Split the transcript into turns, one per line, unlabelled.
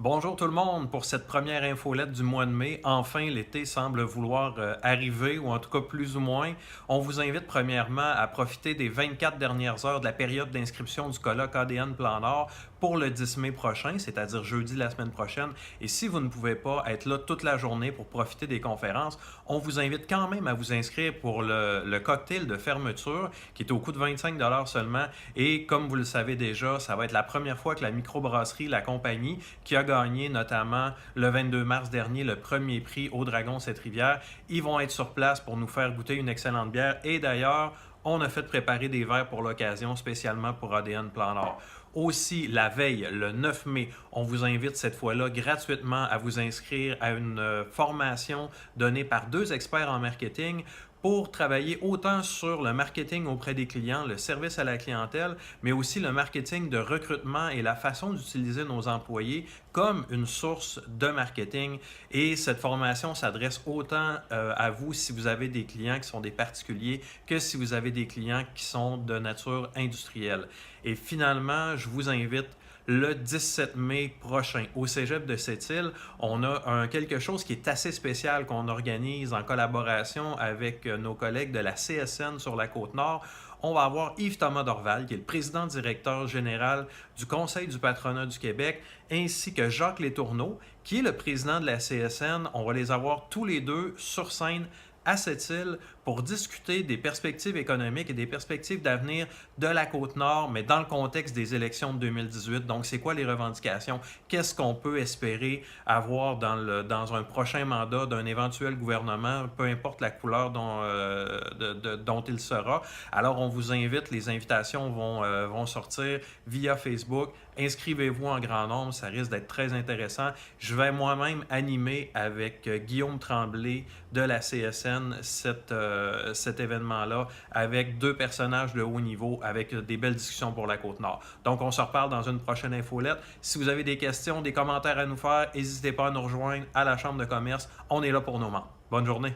Bonjour tout le monde pour cette première infolette du mois de mai. Enfin, l'été semble vouloir arriver, ou en tout cas plus ou moins. On vous invite premièrement à profiter des 24 dernières heures de la période d'inscription du colloque ADN Plan Nord pour le 10 mai prochain, c'est-à-dire jeudi la semaine prochaine. Et si vous ne pouvez pas être là toute la journée pour profiter des conférences, on vous invite quand même à vous inscrire pour le cocktail de fermeture qui est au coût de 25 seulement. Et comme vous le savez déjà, ça va être la première fois que la microbrasserie La Compagnie, qui a gagné notamment le 22 mars dernier le premier prix au Dragon Cette-Rivière, ils vont être sur place pour nous faire goûter une excellente bière. Et d'ailleurs, on a fait préparer des verres pour l'occasion spécialement pour ADN Plan Nord. Aussi, la veille, le 9 mai, on vous invite cette fois-là gratuitement à vous inscrire à une formation donnée par deux experts en marketing pour travailler autant sur le marketing auprès des clients, le service à la clientèle, mais aussi le marketing de recrutement et la façon d'utiliser nos employés comme une source de marketing. Et cette formation s'adresse autant à vous si vous avez des clients qui sont des particuliers que si vous avez des clients qui sont de nature industrielle. Et finalement, je vous invite le 17 mai prochain au Cégep de Sept-Îles. On a quelque chose qui est assez spécial qu'on organise en collaboration avec nos collègues de la CSN sur la Côte-Nord. On va avoir Yves-Thomas Dorval, qui est le président-directeur général du Conseil du patronat du Québec, ainsi que Jacques Letourneau, qui est le président de la CSN. On va les avoir tous les deux sur scène à Sept-Îles pour discuter des perspectives économiques et des perspectives d'avenir de la Côte-Nord, mais dans le contexte des élections de 2018. Donc, c'est quoi les revendications? Qu'est-ce qu'on peut espérer avoir dans un prochain mandat d'un éventuel gouvernement, peu importe la couleur dont il sera? Alors, on vous invite, les invitations vont sortir via Facebook. Inscrivez-vous en grand nombre, ça risque d'être très intéressant. Je vais moi-même animer avec Guillaume Tremblay de la CSN cet événement-là avec deux personnages de haut niveau avec des belles discussions pour la Côte-Nord. Donc, on se reparle dans une prochaine infolette. Si vous avez des questions, des commentaires à nous faire, n'hésitez pas à nous rejoindre à la Chambre de commerce. On est là pour nos membres. Bonne journée!